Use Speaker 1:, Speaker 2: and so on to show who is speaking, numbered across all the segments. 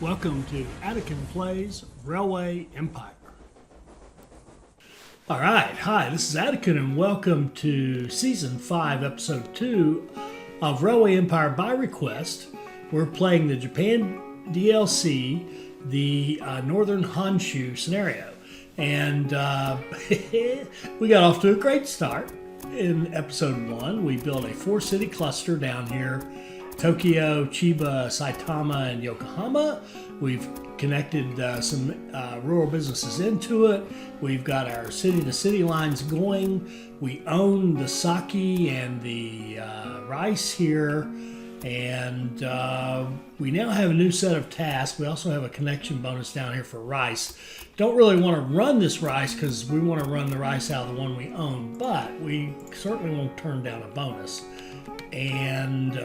Speaker 1: Welcome to Attican Plays Railway Empire. Alright, hi, this is Attican and welcome to Season 5, Episode 2 of Railway Empire by request. We're playing the Japan DLC, the Northern Honshu scenario. And we got off to a great start in Episode 1. We built a 4-city cluster down here. Tokyo, Chiba, Saitama, and Yokohama. We've connected some rural businesses into it. We've got our city-to-city lines going. We own the sake and the rice here. And we now have a new set of tasks. We also have a connection bonus down here for rice. Don't really want to run this rice because we want to run the rice out of the one we own. But we certainly won't turn down a bonus. And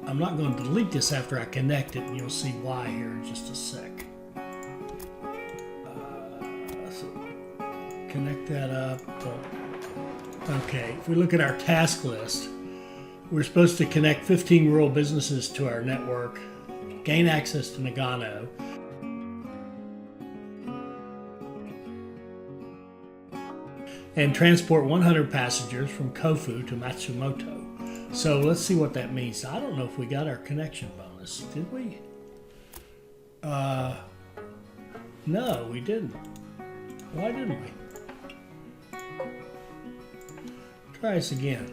Speaker 1: I'm not going to delete this after I connect it, and you'll see why here in just a sec. So connect that up. Okay, if we look at our task list, we're supposed to connect 15 rural businesses to our network, gain access to Nagano, and transport 100 passengers from Kofu to Matsumoto. So let's see what that means. I don't know if we got our connection bonus. Did we? No, we didn't. Why didn't we? Try this again.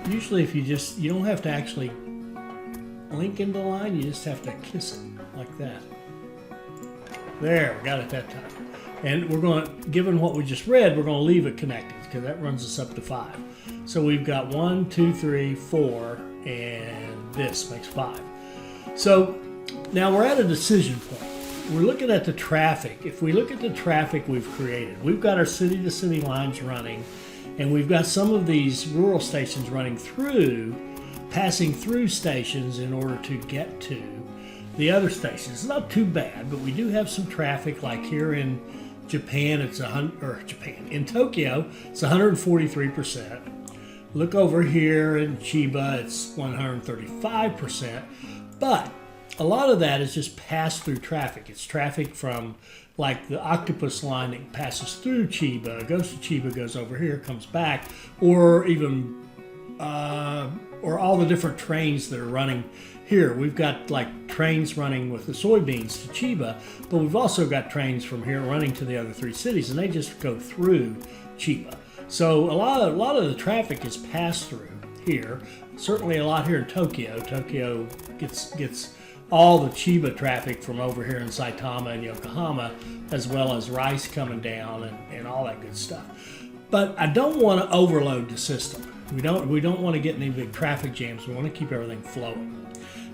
Speaker 1: Usually if you don't have to actually link into the line, you just have to kiss it like that. There, we got it that time. And we're going to, given what we just read, we're going to leave it connected because that runs us up to 5. So we've got 1, 2, 3, 4, and this makes 5. So now we're at a decision point. We're looking at the traffic. If we look at the traffic we've created, we've got our city-to-city lines running, and we've got some of these rural stations running through, passing through stations in order to get to the other stations. It's not too bad, but we do have some traffic, like here in Japan, in Tokyo, it's 143%. Look over here in Chiba, it's 135%. But a lot of that is just pass-through traffic. It's traffic from like the octopus line that passes through Chiba, goes to Chiba, goes over here, comes back, or even or all the different trains that are running here. We've got like trains running with the soybeans to Chiba, but we've also got trains from here running to the other 3 cities, and they just go through Chiba. So a lot of the traffic is passed through here. Certainly a lot here in Tokyo. Tokyo gets all the Chiba traffic from over here in Saitama and Yokohama, as well as rice coming down and all that good stuff. But I don't want to overload the system. We don't want to get any big traffic jams. We want to keep everything flowing.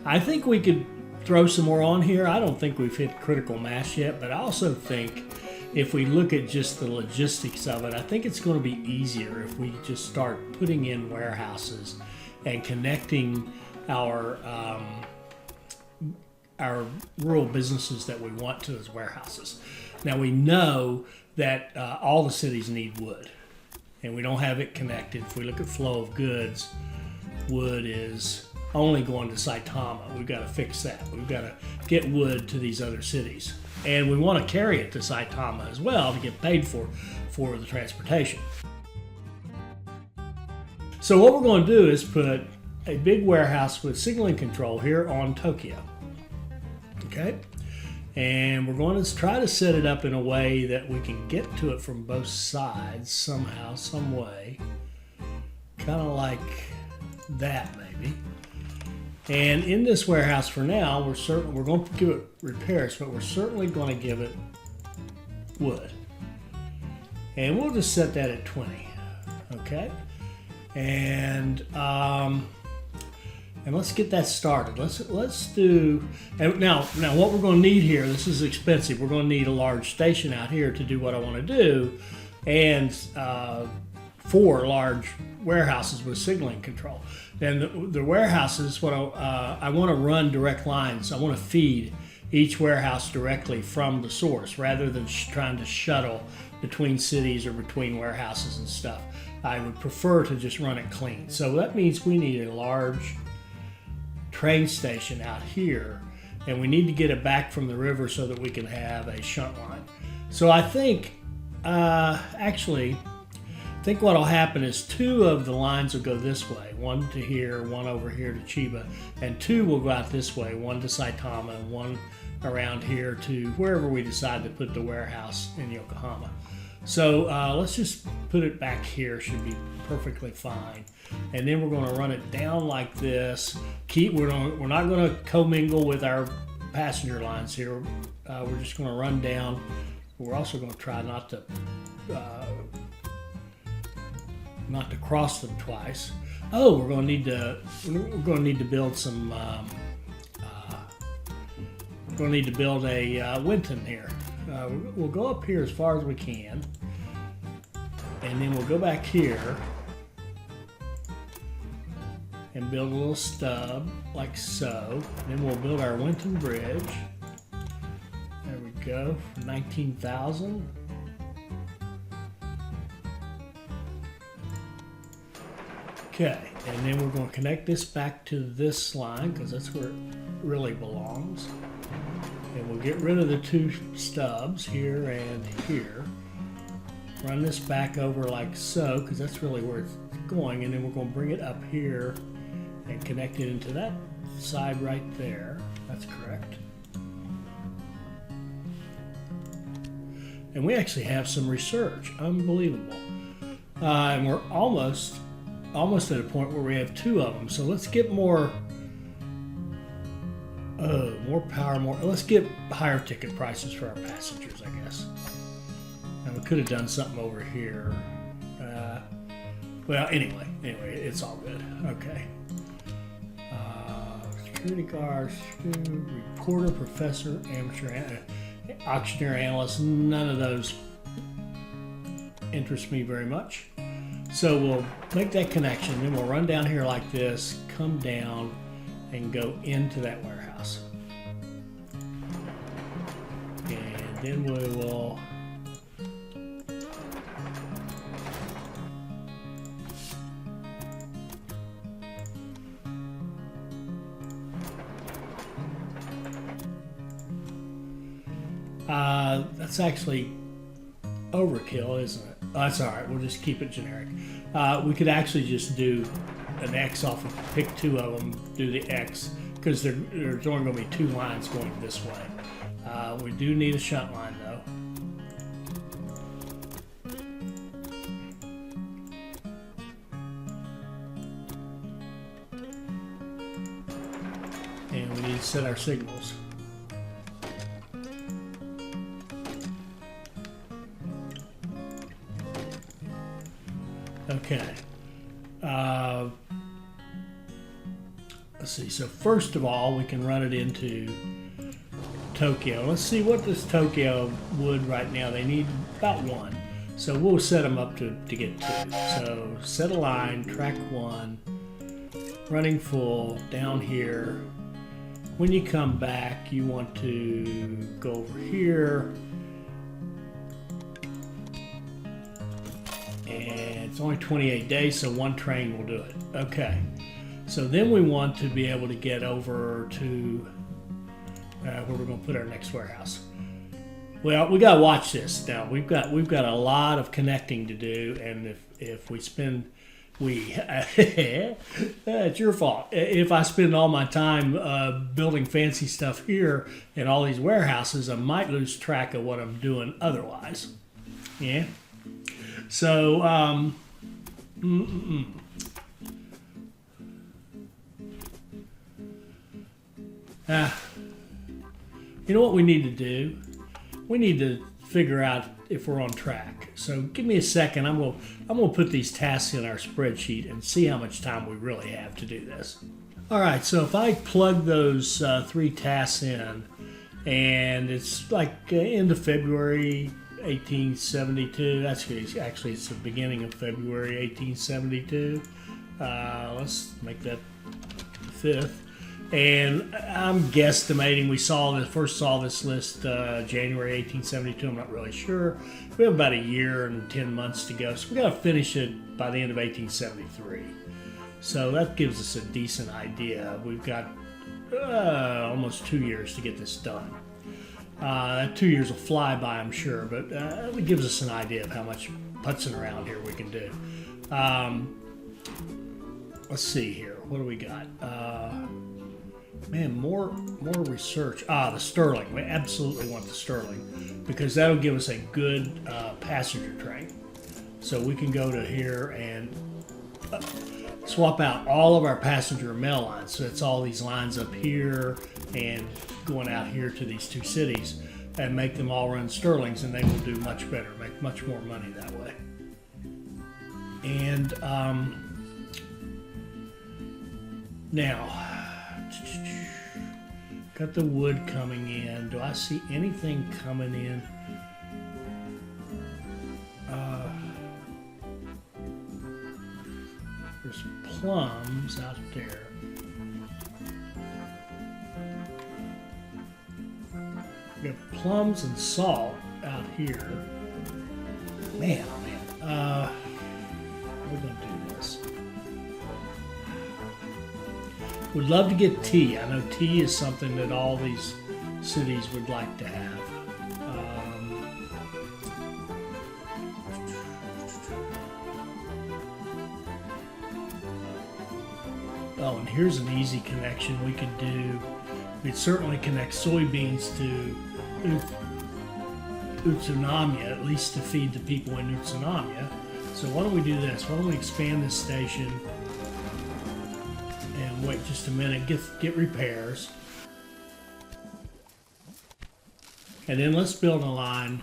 Speaker 1: I think we could throw some more on here. I don't think we've hit critical mass yet, but I also think if we look at just the logistics of it, I think it's going to be easier if we just start putting in warehouses and connecting our rural businesses that we want to as warehouses. Now we know that all the cities need wood, and we don't have it connected. If we look at flow of goods, wood is only going to Saitama. We've got to fix that. We've got to get wood to these other cities. And we want to carry it to Saitama as well to get paid for the transportation. So what we're going to do is put a big warehouse with signaling control here on Tokyo. Okay? And we're going to try to set it up in a way that we can get to it from both sides somehow, some way. Kind of like that maybe. And in this warehouse for now, we're going to give it repairs, but we're certainly going to give it wood. And we'll just set that at 20. Okay? And let's get that started. Let's do. And now what we're going to need here. This is expensive. We're going to need a large station out here to do what I want to do, and 4 large warehouses with signaling control. And the warehouses, what I want to run direct lines. I want to feed each warehouse directly from the source rather than trying to shuttle between cities or between warehouses and stuff. I would prefer to just run it clean. So that means we need a large train station out here and we need to get it back from the river so that we can have a shunt line. So I think, actually, I think what will happen is 2 of the lines will go this way, 1 to here, 1 over here to Chiba, and 2 will go out this way, 1 to Saitama, and 1 around here to wherever we decide to put the warehouse in Yokohama. So let's just put it back here, should be perfectly fine. And then we're going to run it down like this. We're not going to commingle with our passenger lines here. We're just going to run down. We're also going to try not to cross them twice. Oh, we're going to need to build some. We're going to need to build a Winton here. We'll go up here as far as we can, and then we'll go back here and build a little stub like so. And then we'll build our Winton Bridge. There we go, 19,000. Okay, and then we're going to connect this back to this line because that's where it really belongs. And we'll get rid of the 2 stubs here and here. Run this back over like so because that's really where it's going. And then we're going to bring it up here and connect it into that side right there. That's correct. And we actually have some research. Unbelievable. And we're almost at a point where we have 2 of them. So let's get more power, let's get higher ticket prices for our passengers, I guess. And we could have done something over here. Well, anyway, it's all good. Okay. Security guards, reporter, professor, amateur, auctioneer, analyst. None of those interest me very much. So we'll make that connection, then we'll run down here like this, come down, and go into that warehouse. And then we will that's actually overkill, isn't it? Oh, that's all right. We'll just keep it generic. We could actually just do an X off of, pick 2 of them, do the X, because there's only going to be 2 lines going this way. We do need a shunt line though. And we need to set our signals. Okay. Let's see. So first of all, we can run it into Tokyo. Let's see what this Tokyo would right now. They need about 1. So we'll set them up to get 2. So set a line, track 1, running full, down here. When you come back, you want to go over here. And it's only 28 days, so 1 train will do it. Okay. So then we want to be able to get over to where we're going to put our next warehouse. Well, we got to watch this now. We've got a lot of connecting to do, and if we spend it's your fault. If I spend all my time building fancy stuff here in all these warehouses, I might lose track of what I'm doing otherwise. Yeah. So you know what we need to do? We need to figure out if we're on track. So give me a second. I'm gonna put these tasks in our spreadsheet and see how much time we really have to do this. All right. So if I plug those 3 tasks in, and it's like end of February 1872. That's actually it's the beginning of February 1872. Let's make that 5th. And I'm guesstimating we first saw this list January 1872. I'm not really sure. We have about a year and 10 months to go, so we got to finish it by the end of 1873. So that gives us a decent idea. We've got almost 2 years to get this done. That 2 years will fly by, I'm sure, but it gives us an idea of how much putzing around here we can do. Let's see here. What do we got? Man, more research. The Sterling. We absolutely want the Sterling because that'll give us a good passenger train. So we can go to here and swap out all of our passenger and mail lines. So it's all these lines up here and going out here to these two cities and make them all run Sterlings, and they will do much better, make much more money that way. And now, got the wood coming in. Do I see anything coming in? There's plums out there. We got plums and salt out here. Man, oh man. We're gonna do this. Would love to get tea. I know tea is something that all these cities would like to have. Oh, and here's an easy connection we could do. We'd certainly connect soybeans to Utsunomiya, at least to feed the people in Utsunomiya. So why don't we do this? Why don't we expand this station and wait just a minute, get repairs. And then let's build a line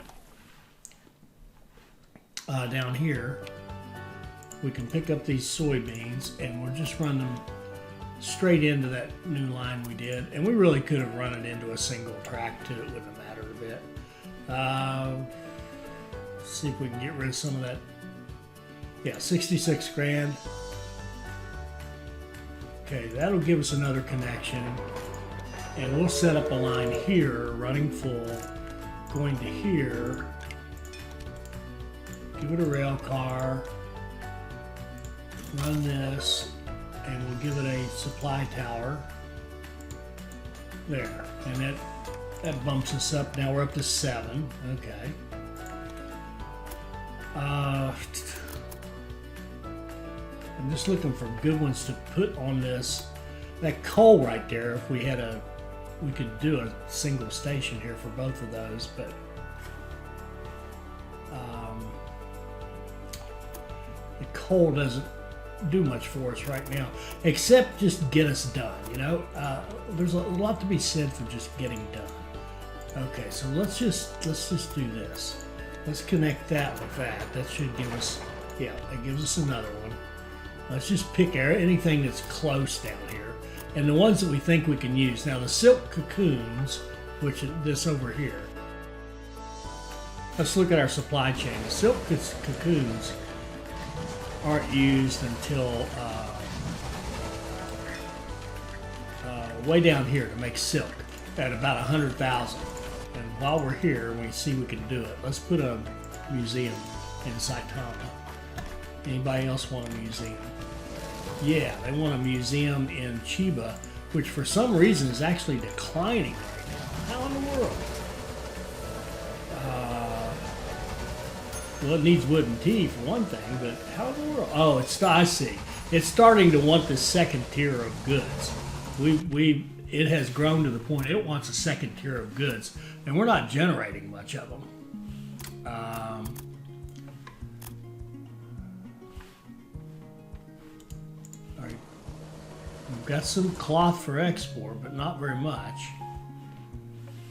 Speaker 1: down here. We can pick up these soybeans and we'll just run them straight into that new line we did. And we really could have run it into a single track too. It wouldn't have mattered a bit. Let's see if we can get rid of some of that. Yeah, 66 grand. Okay, that'll give us another connection. And we'll set up a line here, running full, going to here. Give it a rail car. Run this, and we'll give it a supply tower. There, and that bumps us up. Now we're up to 7. Okay. I'm just looking for good ones to put on this. That coal right there, if we could do a single station here for both of those, but the coal doesn't do much for us right now, except just get us done. You know, there's a lot to be said for just getting done. Okay, so let's just do this. Let's connect that with that. That should give us, yeah, that gives us another one. Let's just pick anything that's close down here, and the ones that we think we can use. Now the silk cocoons, which is this over here. Let's look at our supply chain. The silk cocoons aren't used until way down here to make silk at about 100,000. And while we're here, we see we can do it. Let's put a museum in Saitama. Anybody else want a museum? Yeah, they want a museum in Chiba, which for some reason is actually declining right now. How in the world? Well, it needs wood and tea for one thing, but how in the world? Oh, I see. It's starting to want the second tier of goods. It has grown to the point it wants a second tier of goods, and we're not generating much of them. All right. We've got some cloth for export, but not very much.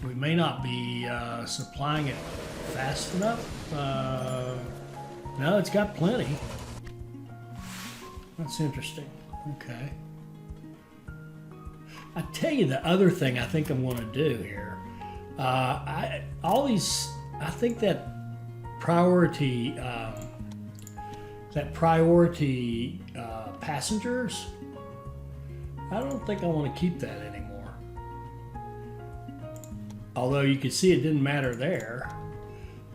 Speaker 1: We may not be supplying it fast enough. No, it's got plenty. That's interesting. Okay. I tell you the other thing I think I'm going to do here. I think that priority passengers. I don't think I want to keep that anymore. Although you can see it didn't matter there.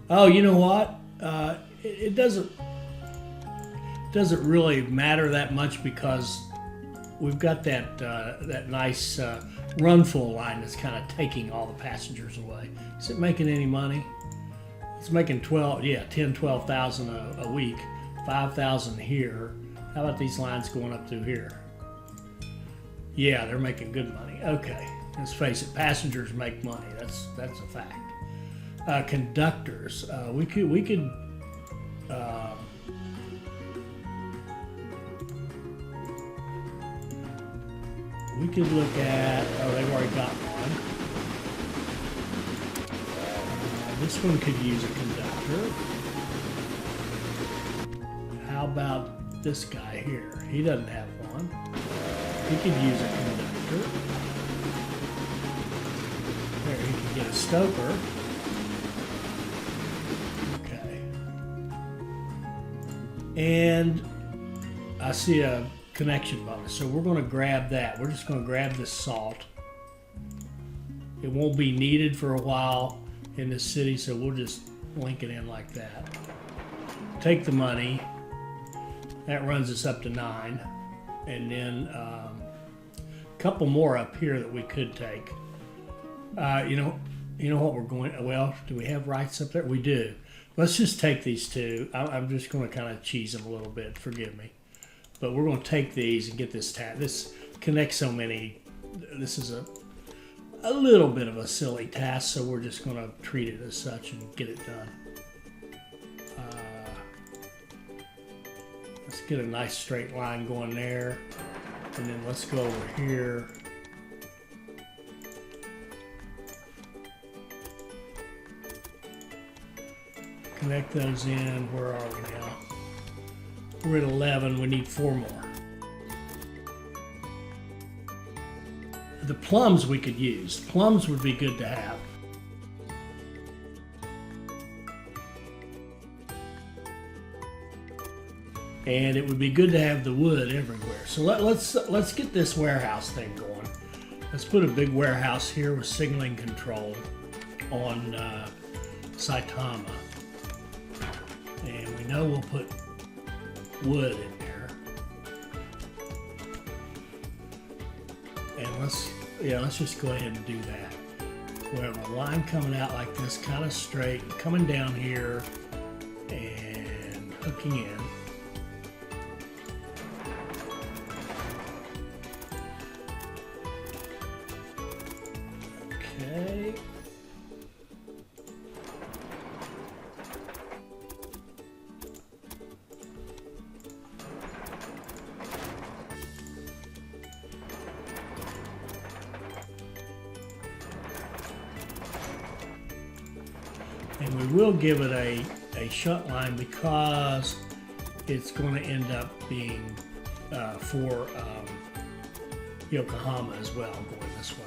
Speaker 1: Oh, you know what? It doesn't really matter that much because we've got that that nice run full line that's kind of taking all the passengers away. Is it making any money? It's making 12,000 a week, 5,000 here. How about these lines going up through here? Yeah, they're making good money. Okay, let's face it, passengers make money. That's a fact. Conductors, we could look at. Oh, they've already got one. This one could use a conductor. How about this guy here? He doesn't have one. He could use a conductor. There, he could get a stoker. Okay. And I see a connection bonus, so we're going to grab that. We're just going to grab this salt. It won't be needed for a while in this city, so we'll just link it in like that. Take the money. That runs us up to 9. And then a couple more up here that we could take. You know what we're going. Well, do we have rights up there? We do. Let's just take these two. I'm just going to kind of cheese them a little bit. Forgive me, but we're going to take these and get this task. This connects so many. This is a little bit of a silly task, so we're just going to treat it as such and get it done. Let's get a nice straight line going there, and then let's go over here. Connect those in. Where are we now? We're at 11. We need 4 more. The plums we could use. Plums would be good to have. And it would be good to have the wood everywhere. So let's get this warehouse thing going. Let's put a big warehouse here with signaling control on Saitama. And we know we'll put wood in there. And let's just go ahead and do that. We have a line coming out like this, kind of straight, coming down here and hooking in. Okay. And we will give it a shunt line because it's going to end up being for Yokohama as well, going this way.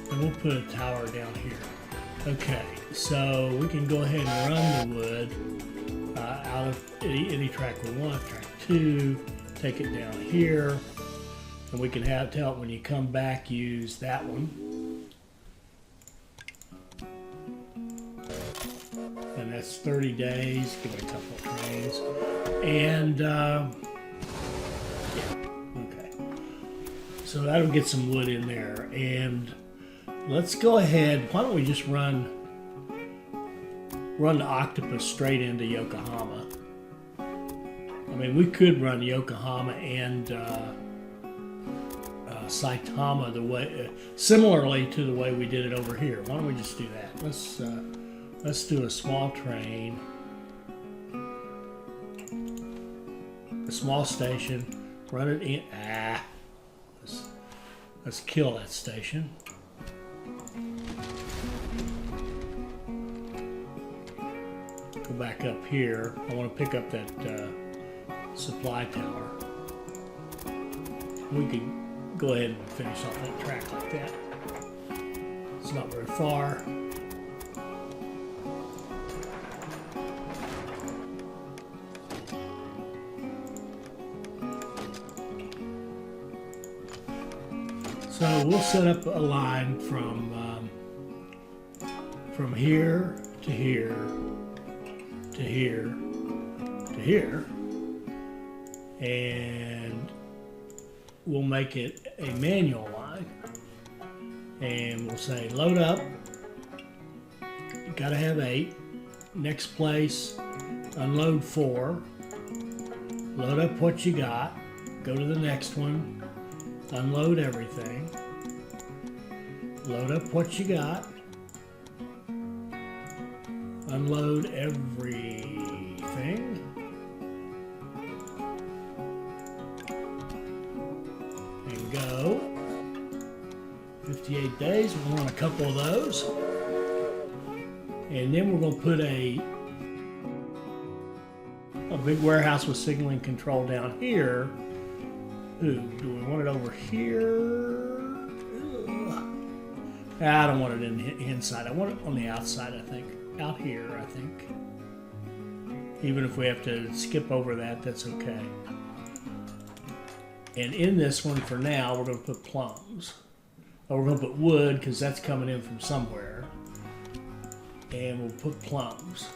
Speaker 1: And we'll put a tower down here. Okay, so we can go ahead and run the wood out of any track we want. Track 2, take it down here, and we can tell it when you come back, use that one. And that's 30 days. Give it a couple of trains, and yeah, okay. So that'll get some wood in there, and let's go ahead. Why don't we just run the octopus straight into Yokohama? I mean, we could run Yokohama and Saitama the way, similarly to the way we did it over here. Why don't we just do that? Let's do a small train, a small station, run it in. Let's kill that station. Go back up here. I want to pick up that supply tower. We can go ahead and finish off that track like that. It's not very far. So we'll set up a line from here to here to here to here, and we'll make it a manual line, and we'll say load up. You gotta have 8. Next place, unload 4. Load up what you got. Go to the next one. Unload everything. Load up what you got. Unload everything. And go. 58 days. We want a couple of those. And then we're going to put a big warehouse with signaling control down here. Ooh, do we want it over here? I don't want it in the inside. I want it on the outside, I think. Out here, I think. Even if we have to skip over that, that's okay. And in this one, for now, we're going to put plums. Oh, we're going to put wood, because that's coming in from somewhere. And we'll put plums.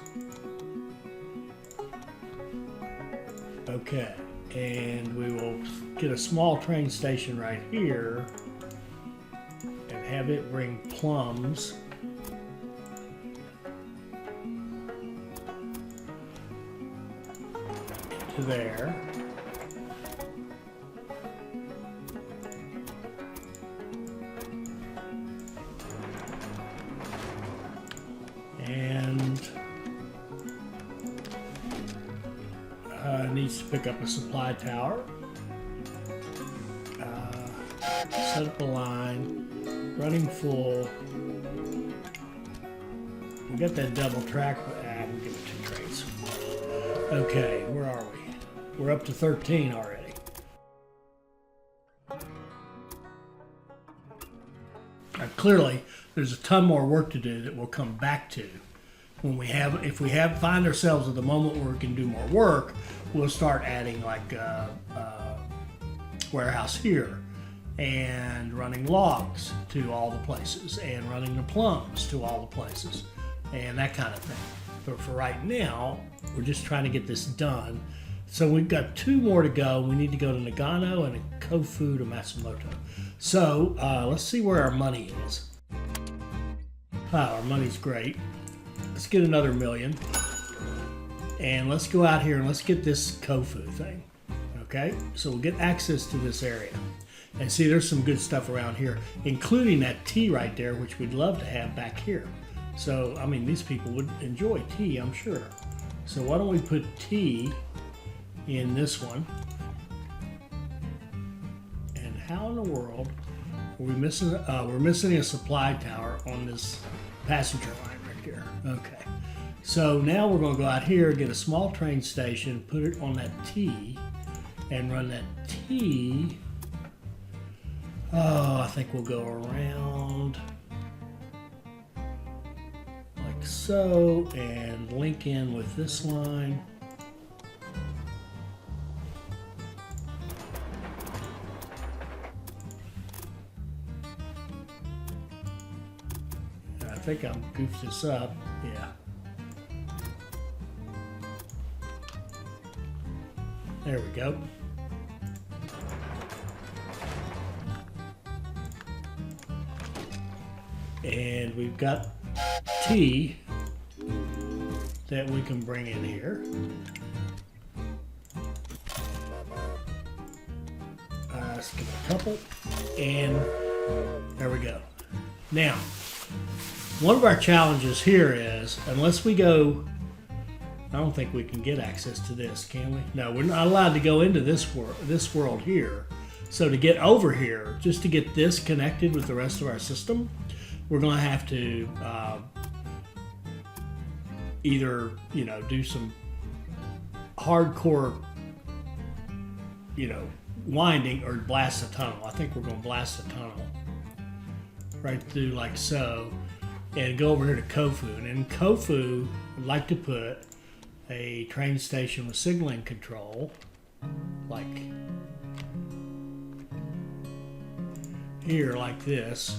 Speaker 1: Okay. And we will get a small train station right here and have it bring plums to there. And needs to pick up a supply tower. Set up a line, running full. We got that double track, but we'll give it 2 trains. Okay, where are we? We're up to 13 already. Now, clearly, there's a ton more work to do that we'll come back to. When we have, if we find ourselves at the moment where we can do more work, we'll start adding like warehouse here, and running logs to all the places, and running the plums to all the places, and that kind of thing. But for right now, we're just trying to get this done. So we've got 2 more to go. We need to go to Nagano and Kofu to Matsumoto. So let's see where our money is. Our money's great. Let's get another 1 million. And let's go out here and let's get this Kofu thing. Okay? So we'll get access to this area. And see, there's some good stuff around here, including that tea right there, which we'd love to have back here. So, I mean, these people would enjoy tea, I'm sure. So why don't we put tea in this one? And how in the world are we missing? We're missing a supply tower on this passenger line right here. Okay. So now we're going to go out here, get a small train station, put it on that T, and run that T. Oh, I think we'll go around like so and link in with this line. I think I'll goof this up. Yeah. There we go. And we've got tea that we can bring in here. Let's give it a couple. And there we go. Now, one of our challenges here is, unless we go, I don't think we can get access to this, can we? No, we're not allowed to go into this world here. So to get over here, just to get this connected with the rest of our system, we're going to have to either, do some hardcore, winding or blast a tunnel. I think we're going to blast a tunnel right through like so, and go over here to Kofu. And in Kofu, I'd like to put a train station with signaling control, like here like this.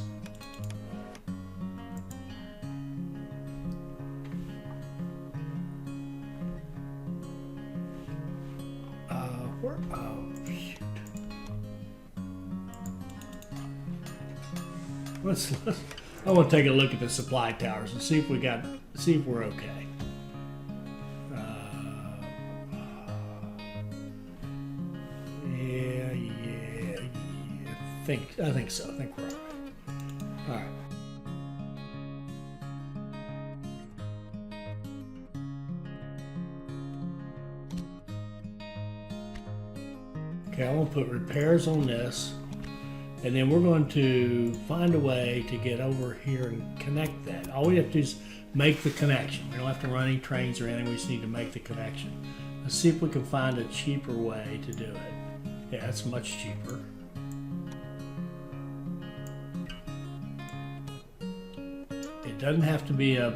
Speaker 1: Oh, shoot. I want to take a look at the supply towers and see if we're okay. Yeah. I think so. I think we're all right. Okay, I'm going to put repairs on this, and then we're going to find a way to get over here and connect that. All we have to do is make the connection. We don't have to run any trains or anything. We just need to make the connection. Let's see if we can find a cheaper way to do it. Yeah, it's much cheaper. It doesn't have to be a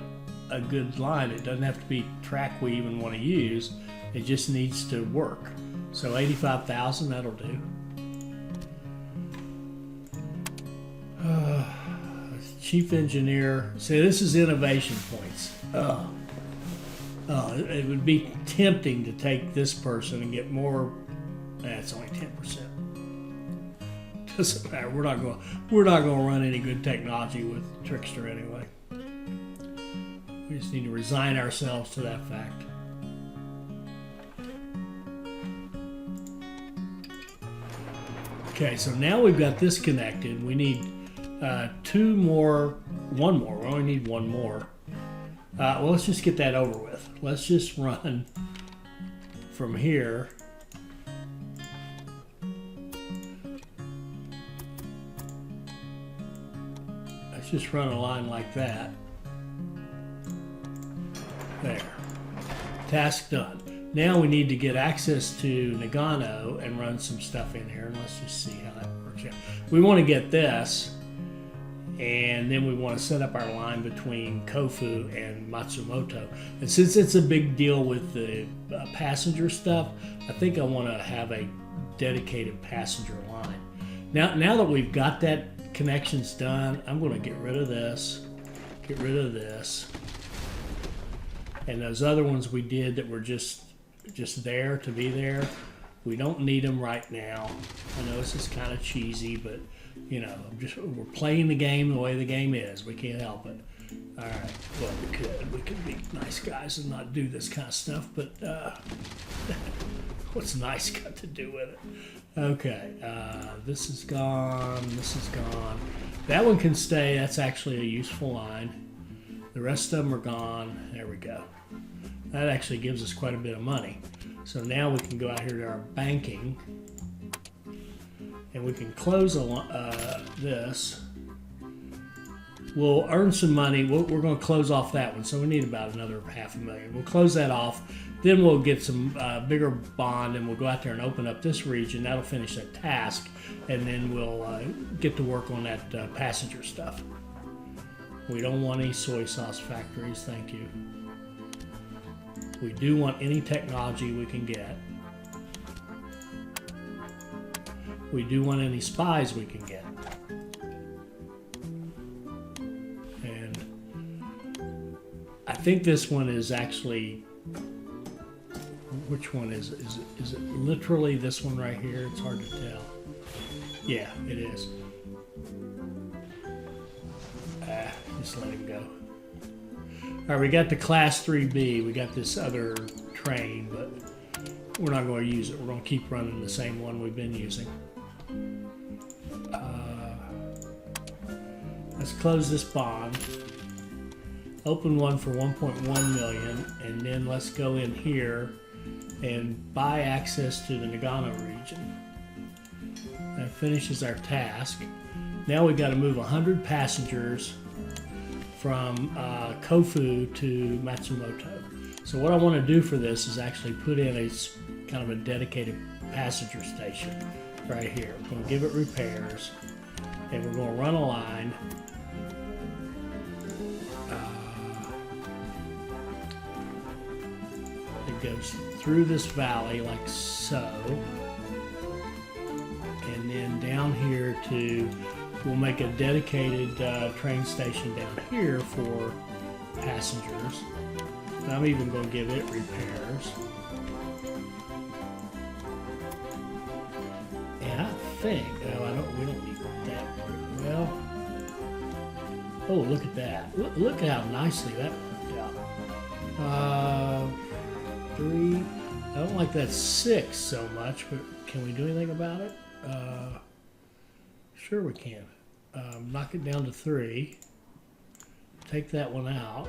Speaker 1: good line. It doesn't have to be track we even want to use. It just needs to work. So 85,000, that'll do. Chief engineer. See, this is innovation points. It would be tempting to take this person and get more. That's only 10%. Doesn't matter. We're not going to run any good technology with Trickster anyway. We just need to resign ourselves to that fact. Okay, so now we've got this connected. We need one more. We only need one more. Well, let's just get that over with. Let's just run from here. Let's just run a line like that. There. Task done. Now we need to get access to Nagano and run some stuff in here, and let's just see how that works out. We want to get this, and then we want to set up our line between Kofu and Matsumoto. And since it's a big deal with the passenger stuff, I think I want to have a dedicated passenger line. Now that we've got that connections done, I'm going to get rid of this, and those other ones we did that were just there to be there. We don't need them right now. I know this is kind of cheesy, but you know, we're playing the game the way the game is. We can't help it. All right. Well, we could be nice guys and not do this kind of stuff, but what's nice got to do with it? Okay. This is gone. This is gone. That one can stay. That's actually a useful line. The rest of them are gone. There we go. That actually gives us quite a bit of money. So now we can go out here to our banking, and we can close this. We'll earn some money. We're going to close off that one, so we need about another $500,000. We'll close that off. Then we'll get some bigger bond, and we'll go out there and open up this region. That'll finish that task, and then we'll get to work on that passenger stuff. We don't want any soy sauce factories, thank you. We do want any technology we can get. We do want any spies we can get. And I think this one is actually, which one is it? Is it literally this one right here? It's hard to tell. Yeah, it is. Just let him go. All right, we got the Class 3B. We got this other train, but we're not going to use it. We're going to keep running the same one we've been using. Let's close this bond. Open one for 1.1 million, and then let's go in here and buy access to the Nagano region. That finishes our task. Now we've got to move 100 passengers from Kofu to Matsumoto. So what I want to do for this is actually put in a kind of a dedicated passenger station right here. We're going to give it repairs, and we're going to run a line. It goes through this valley like so, and then down here to we'll make a dedicated train station down here for passengers. And I'm even going to give it repairs. And I think, we don't need that. Well, oh, look at that. Look at how nicely that worked out. 3, I don't like that 6 so much, but can we do anything about it? Sure we can. Knock it down to 3. Take that one out.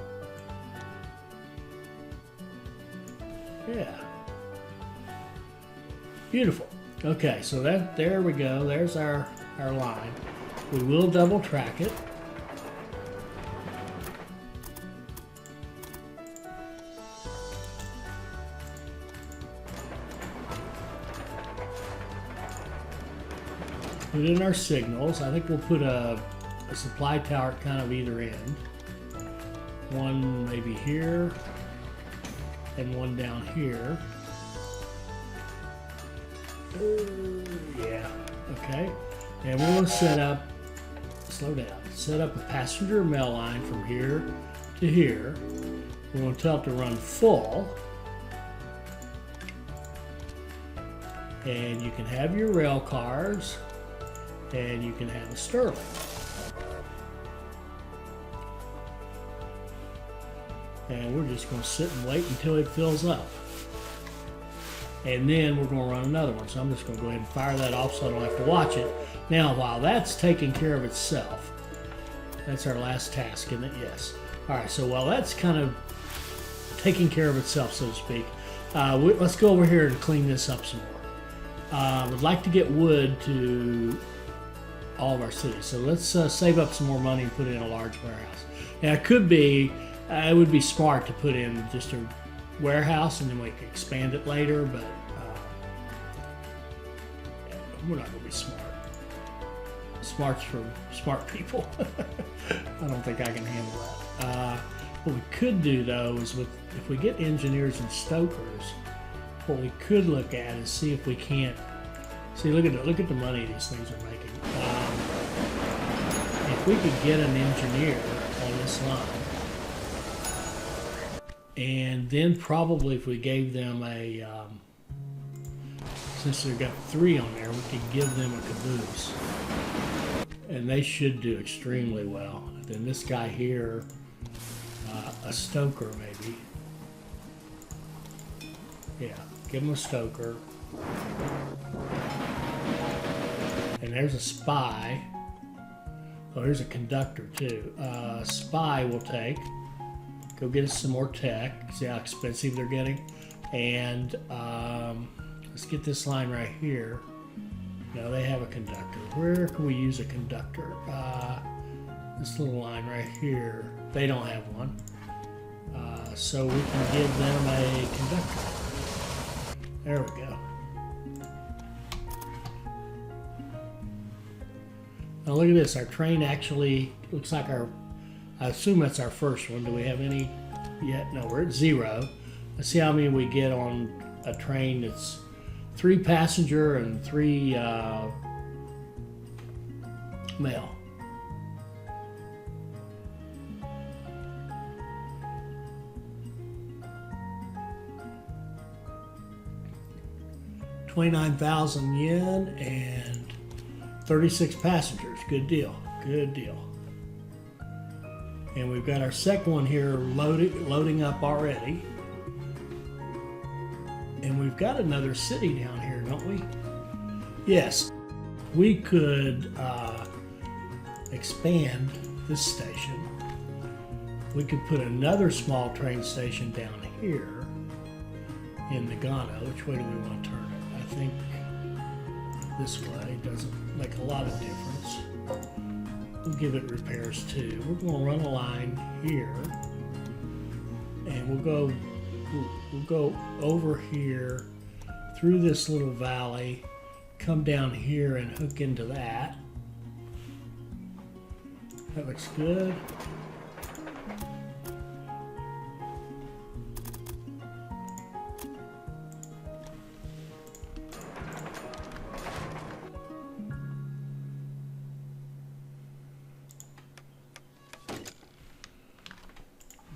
Speaker 1: Yeah. Beautiful. Okay, so there we go. There's our line. We will double track it. Put in our signals. I think we'll put a supply tower at kind of either end. One maybe here, and one down here. Yeah, okay. And we're going to set up, slow down, set up a passenger mail line from here to here. We're going to tell it to run full. And you can have your rail cars, and you can have a Sterling. And we're just going to sit and wait until it fills up. And then we're going to run another one. So I'm just going to go ahead and fire that off so I don't have to watch it. Now, while that's taking care of itself, that's our last task, isn't it? Yes. All right, so while that's kind of taking care of itself, so to speak, let's go over here and clean this up some more. I would like to get wood to all of our cities. So let's save up some more money and put in a large warehouse. Now, it would be smart to put in just a warehouse and then we can expand it later, but we're not going to be smart. Smart's for smart people. I don't think I can handle that. What we could do though is if we get engineers and stokers, what we could look at is see if we can't look at the money these things are making. If we could get an engineer on this line, and then probably if we gave them since they've got 3 on there, we could give them a caboose. And they should do extremely well. Then this guy here, a stoker maybe. Yeah, give him a stoker. And there's a spy. Oh, here's a conductor too. Spy will take. Go get us some more tech. See how expensive they're getting. And let's get this line right here. No, they have a conductor. Where can we use a conductor? This little line right here. They don't have one. So we can give them a conductor. There we go. Now look at this. Our train actually looks like I assume that's our first one. Do we have any yet? No, we're at 0. Let's see how many we get on a train that's 3 passenger and 3 mail. ¥29,000 and 36 passengers. Good deal. Good deal. And we've got our second one here loading up already. And we've got another city down here, don't we? Yes. We could expand this station. We could put another small train station down here in Nagano. Which way do we want to turn it? I think this way doesn't make a lot of difference. We'll give it repairs too. We're going to run a line here, and we'll go over here through this little valley, come down here and hook into that. That looks good.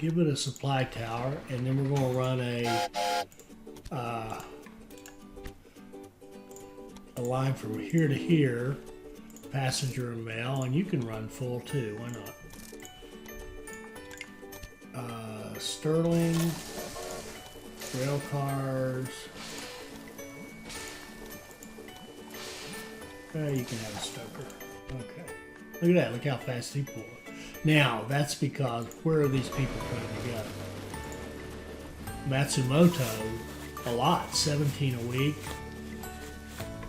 Speaker 1: give it a supply tower, and then we're going to run a line from here to here, passenger and mail, and you can run full too. Why not? Sterling, rail cars. You can have a stoker. Okay. Look at that. Look how fast he pulled. Now, that's because where are these people putting together? Matsumoto, a lot. 17 a week.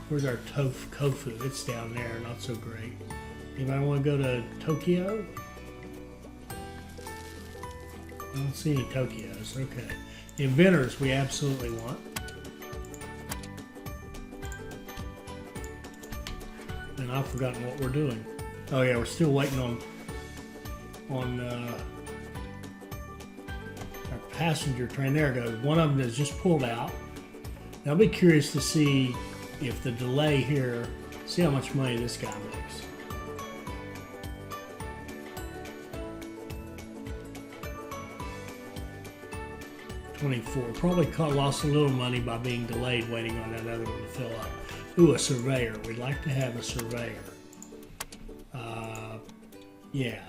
Speaker 1: Where's our Kofu? It's down there. Not so great. Anybody want to go to Tokyo? I don't see any Tokyos. Okay. Inventors we absolutely want. And I've forgotten what we're doing. Oh yeah, we're still waiting on our passenger train. There it goes. One of them has just pulled out. Now I'll be curious to see if the delay here, see how much money this guy makes. 24. Probably lost a little money by being delayed waiting on that other one to fill up. Ooh, a surveyor. We'd like to have a surveyor. Yeah.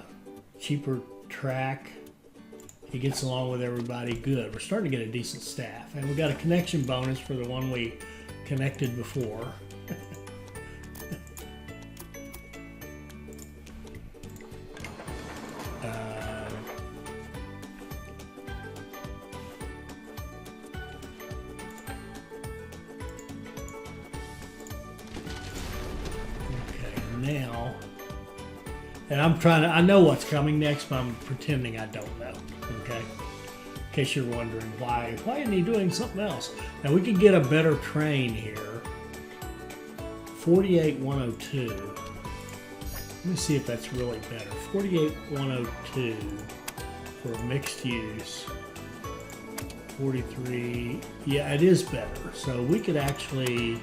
Speaker 1: Cheaper track. He gets along with everybody. Good. We're starting to get a decent staff. And we got a connection bonus for the one we connected before. Now, and I know what's coming next, but I'm pretending I don't know, okay? In case you're wondering why isn't he doing something else? Now we could get a better train here. 48102. Let me see if that's really better. 48102 for mixed use. 43, yeah, it is better. So we could actually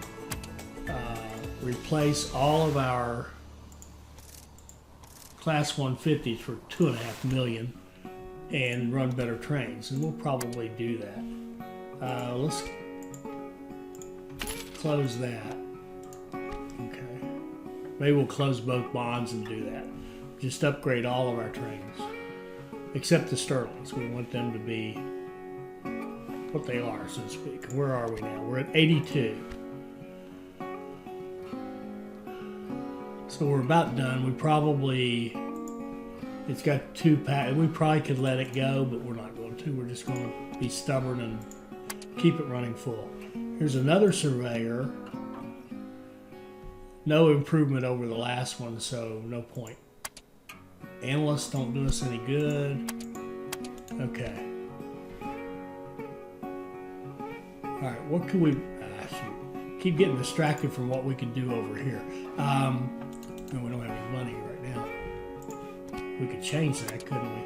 Speaker 1: replace all of our Class 150s for $2.5 million and run better trains, and we'll probably do that. Let's close that. Okay, maybe we'll close both bonds and do that. Just upgrade all of our trains, except the Sterlings. We want them to be what they are, so to speak. Where are we now? We're at 82. So we're about done. It's got 2 packs. We probably could let it go, but we're not going to. We're just going to be stubborn and keep it running full. Here's another surveyor. No improvement over the last one, so no point. Analysts don't do us any good. Okay. All right, what can we... shoot. Keep getting distracted from what we can do over here. No, we don't have any money right now. We could change that, couldn't we?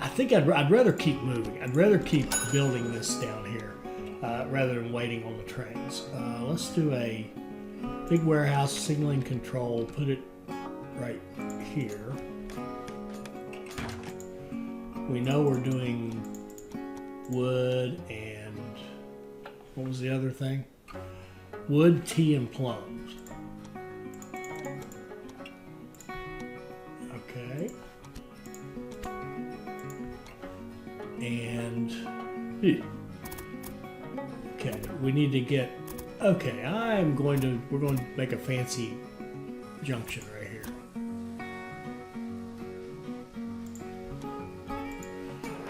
Speaker 1: I think I'd rather keep moving. I'd rather keep building this down here rather than waiting on the trains. Let's do a big warehouse, signaling control, put it right here. We know we're doing wood and what was the other thing? Wood, tea, and plums. Okay. And okay, we need to get. Okay, we're going to make a fancy junction right here.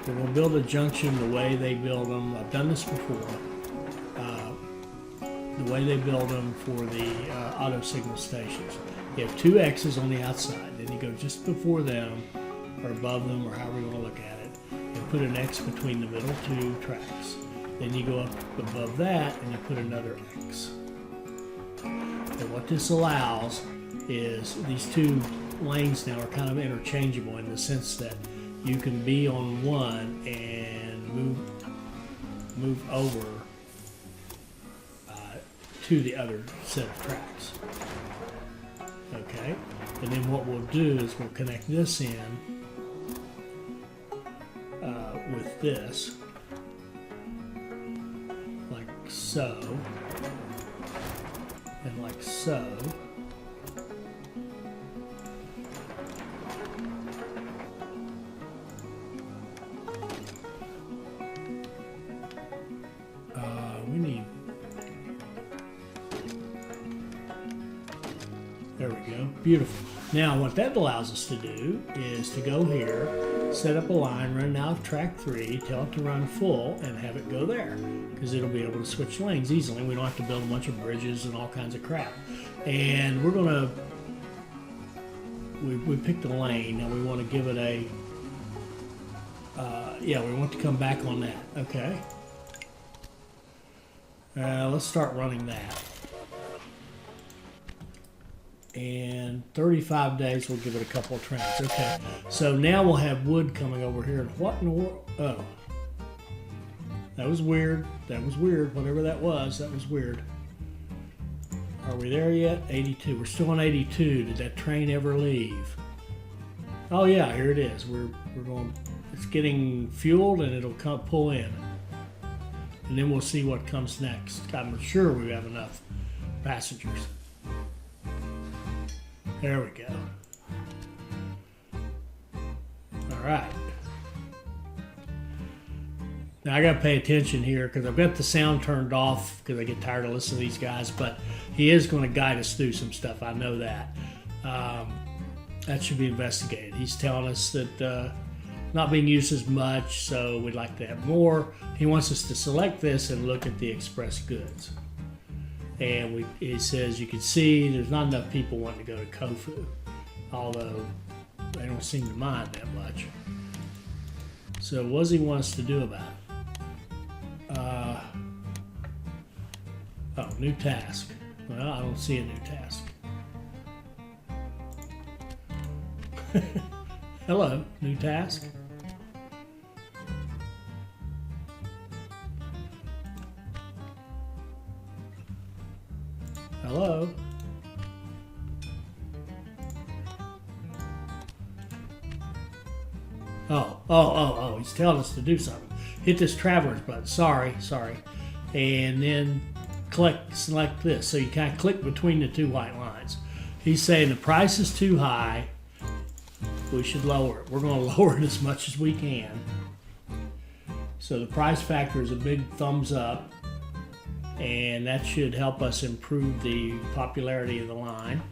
Speaker 1: We're going to build a junction the way they build them. I've done this before. The way they build them for the auto signal stations. You have 2 X's on the outside. Then you go just before them, or above them, or however you want to look at it, and put an X between the middle 2 tracks. Then you go up above that, and you put another X. And what this allows is these 2 lanes now are kind of interchangeable in the sense that you can be on one and move over to the other set of tracks. Okay. Okay, and then what we'll do is we'll connect this in with this, like so, and like so. We need, there we go, beautiful. Now what that allows us to do is to go here, set up a line, run out of track 3, tell it to run full, and have it go there, because it'll be able to switch lanes easily. We don't have to build a bunch of bridges and all kinds of crap. And we're gonna, we picked a lane, and we want to give it a, yeah, we want to come back on that, okay? Let's start running that. And 35 days, we'll give it a couple of trains. Okay, so now we'll have wood coming over here. And what in the world? Oh, that was weird. That was weird. Whatever that was weird. Are we there yet? 82. We're still on 82. Did that train ever leave? Oh yeah, here it is. We're going. It's getting fueled, and it'll come pull in. And then we'll see what comes next. I'm sure we have enough passengers. There we go. All right. Now I got to pay attention here because I've got the sound turned off because I get tired of listening to these guys, but he is going to guide us through some stuff. I know that. That should be investigated. He's telling us that not being used as much, so we'd like to have more. He wants us to select this and look at the express goods. And he says, you can see there's not enough people wanting to go to Kofu, although they don't seem to mind that much. So what does he want us to do about it? Oh, new task. Well, I don't see a new task. Hello, new task. Hello. Oh, he's telling us to do something. Hit this traveler's button. Sorry. And then select this. So you kind of click between the two white lines. He's saying the price is too high. We should lower it. We're going to lower it as much as we can. So the price factor is a big thumbs up. And that should help us improve the popularity of the line.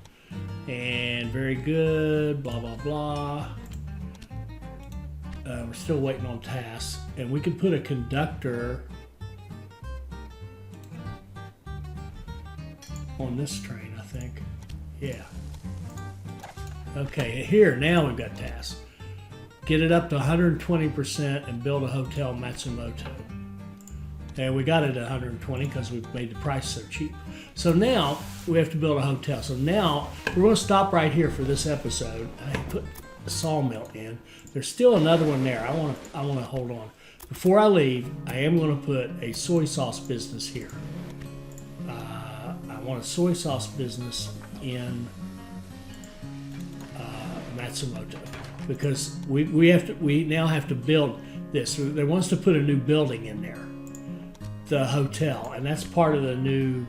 Speaker 1: And very good, blah, blah, blah. We're still waiting on tasks. And we can put a conductor on this train, I think. Yeah. Okay, here, now we've got tasks. Get it up to 120% and build a hotel Matsumoto. And we got it at 120 because we've made the price so cheap. So now we have to build a hotel. So now we're going to stop right here for this episode. I put a sawmill in. There's still another one there. I want to hold on. Before I leave, I am going to put a soy sauce business here. I want a soy sauce business in Matsumoto because we now have to build this. They want us to put a new building in there. The hotel, and that's part of the new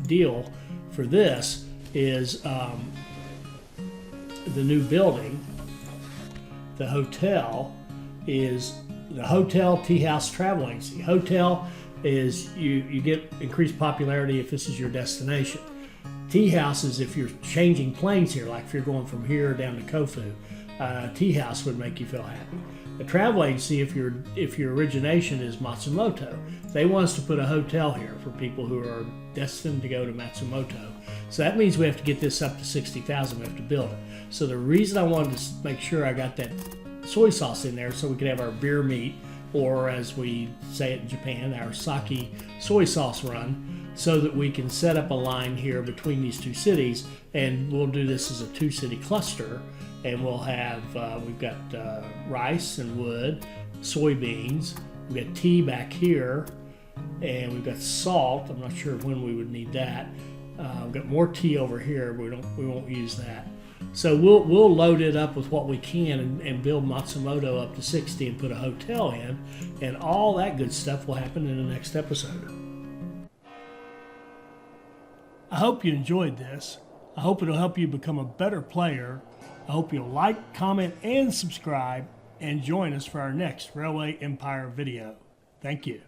Speaker 1: deal for this is the new building. The hotel is the Hotel Tea House Travel Agency. Hotel is you get increased popularity if this is your destination. Tea house is if you're changing planes here, like if you're going from here down to Kofu. Tea house would make you feel happy. A travel agency, if your origination is Matsumoto, they want us to put a hotel here for people who are destined to go to Matsumoto. So that means we have to get this up to 60,000. We have to build it. So the reason I wanted to make sure I got that soy sauce in there so we could have our beer meat, or as we say it in Japan, our sake soy sauce run, so that we can set up a line here between these two cities, and we'll do this as a two-city cluster. And we'll have, we've got rice and wood, soybeans, we've got tea back here, and we've got salt. I'm not sure when we would need that. We've got more tea over here. We won't use that. So we'll load it up with what we can and build Matsumoto up to 60 and put a hotel in, and all that good stuff will happen in the next episode. I hope you enjoyed this. I hope it'll help you become a better player. I hope you'll like, comment, and subscribe, and join us for our next Railway Empire video. Thank you.